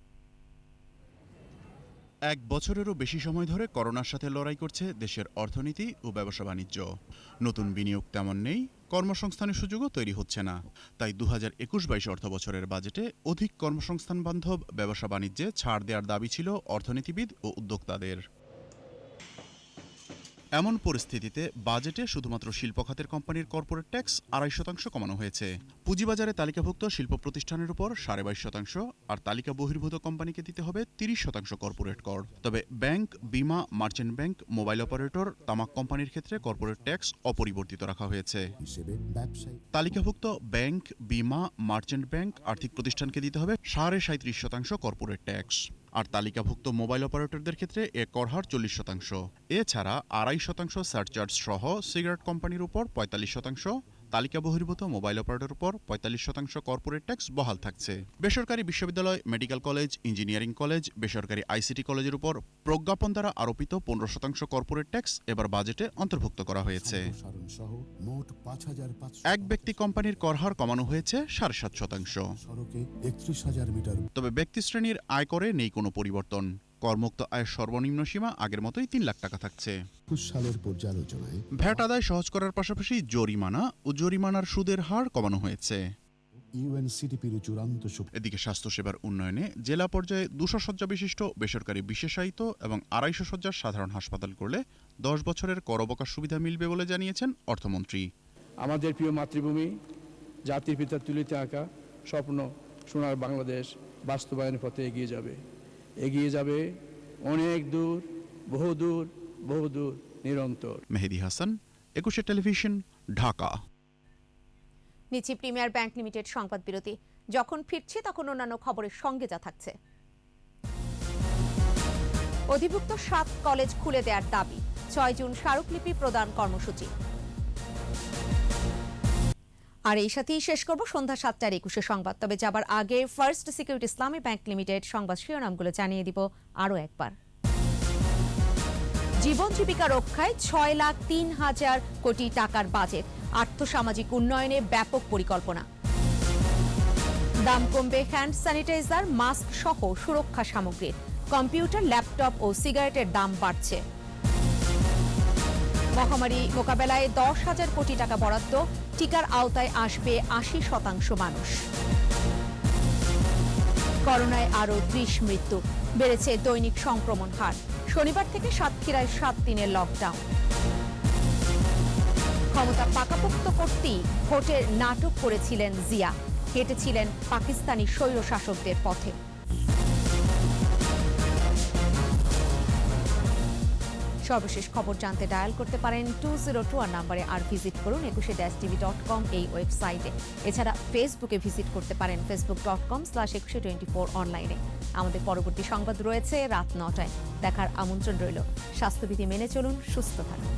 ১ বছরেরও বেশি সময় ধরে করোনার সাথে লড়াই করছে দেশের অর্থনীতি ও ব্যবসা বাণিজ্য। নতুন বিনিয়োগ তেমন নেই, কর্মসংস্থানের সুযোগও তৈরি হচ্ছে না। তাই ২০২১-২২ অর্থ বছরের বাজেটে অধিক কর্মসংস্থান বান্ধব ব্যবসা বাণিজ্যে ছাড় দেওয়ার দাবি ছিল অর্থনীতিবিদ ও উদ্যোক্তাদের। এমন পরিস্থিতিতে বাজেটে শুধুমাত্র শিল্প খাতের কোম্পানির কর্পোরেট ট্যাক্স ২.৫% কমানো হয়েছে। পুঁজিবাজারে তালিকাভুক্ত শিল্প প্রতিষ্ঠানের উপর ২.৫%, আর তালিকা বহির্ভূত কোম্পানিকে দিতে হবে ৩০% কর্পোরেট কর। তবে ব্যাংক, বিমা, মার্চেন্ট ব্যাংক, মোবাইল অপারেটর, তামাক কোম্পানির ক্ষেত্রে কর্পোরেট ট্যাক্স অপরিবর্তিত রাখা হয়েছে। তালিকাভুক্ত ব্যাংক, বিমা, মার্চেন্ট ব্যাংক, আর্থিক প্রতিষ্ঠানকে দিতে হবে ৩৭.৫% কর্পোরেট ট্যাক্স। আর তালিকাভুক্ত মোবাইল অপারেটরদের ক্ষেত্রে এ কর হার 40%। এছাড়া ২.৫% সারচার্জ সহ সিগারেট কোম্পানির উপর ৪৫%, তালিকা বহির্ভূত মোবাইল অপারেটরের উপর ৪৫% কর্পোরেট ট্যাক্স বহাল থাকছে। বেসরকারি বিশ্ববিদ্যালয়, মেডিকেল কলেজ, ইঞ্জিনিয়ারিং কলেজ, বেসরকারি আইসিটি কলেজের উপর প্রজ্ঞাপন দ্বারা আরোপিত ১৫% কর্পোরেট ট্যাক্স এবার বাজেটে অন্তর্ভুক্ত করা হয়েছে। এক ব্যক্তি কোম্পানির কর হার কমানো হয়েছে ৭.৫%। তবে ব্যক্তি শ্রেণীর আয়করে নেই কোনো পরিবর্তন। করমুক্ত আয়ের সর্বনিম্ন সীমা আগের মতোই ৩ লাখ টাকা থাকছে। ভ্যাট আদায় সহজ করার পাশাপাশি জরিমানা ও জরিমানার সুদের হার কমানো হয়েছে। এদিকে স্বাস্থ্যসেবার উন্নয়নে জেলা পর্যায়ে ২০০ শয্যা বিশিষ্ট বেসরকারি বিশেষায়িত এবং ২৫০ শয্যার সাধারণ হাসপাতাল করলে ১০ বছরের কর অবকাশ সুবিধা মিলবে বলে জানিয়েছেন অর্থমন্ত্রী। আমাদের প্রিয় মাতৃভূমি, জাতির পিতার তুলিতে আঁকা স্বপ্ন সোনার বাংলাদেশ বাস্তবায়নের পথে এগিয়ে যাবে অনেক দূর, বহুদূর নিরন্তর। মেহেদী হাসান, 21 টেলিভিশন, ঢাকা। নিচ্ছি প্রিমিয়ার ব্যাংক লিমিটেড সংবাদ বিরতি। যখন ফিরছি তখন অন্যান্য খবরের সঙ্গে যা থাকছে। অধিভুক্ত 7 কলেজ খুলে দেওয়ার দাবি, 6 জুন স্মারকলিপি প্রদান কর্মসূচি। আর এই সাথেই শেষ করব সন্ধ্যা 7:21 সংবাদ। তবে যাবার আগে ফার্স্ট সিকিউরিটি ইসলামী ব্যাংক লিমিটেড সংবাদ শিরোনামগুলো জানিয়ে দিব আরও একবার। জীবন জীবিকা রক্ষায় 6,03,000 কোটি টাকার বাজেট, আর্থসামাজিক উন্নয়নে ব্যাপক পরিকল্পনা। দাম কমবে হ্যান্ড স্যানিটাইজার, মাস্ক সহ সুরক্ষা সামগ্রীর। কম্পিউটার, ল্যাপটপ ও সিগারেটের দাম বাড়ছে। মহামারী মোকাবেলায় 10,000 কোটি টাকা বরাদ্দ, টিকার আওতায় আসবে 80% মানুষ। করোনায় আরও 30 মৃত্যু, বেড়েছে দৈনিক সংক্রমণ হার। শনিবার থেকে সাতক্ষীরায় 7 দিনের লকডাউন। ক্ষমতা পাকাপোক্ত করতেই ভোটের নাটক করেছিলেন জিয়া, হেঁটেছিলেন পাকিস্তানি স্বৈরশাসকদের পথে। সর্বশেষ খবর জানতে ডায়াল করতে পারেন 202 নাম্বারে, আর ভিজিট করুন 21-tv.com এই ওয়েবসাইটে। এছাড়া ফেসবুকে ভিজিট করতে পারেন facebook.com/2124 অনলাইনে। আমাদের পরবর্তী সংবাদ রয়েছে রাত 9টায়। দেখার আমন্ত্রণ রইল। স্বাস্থ্যবিধি মেনে চলুন, সুস্থ থাকুন।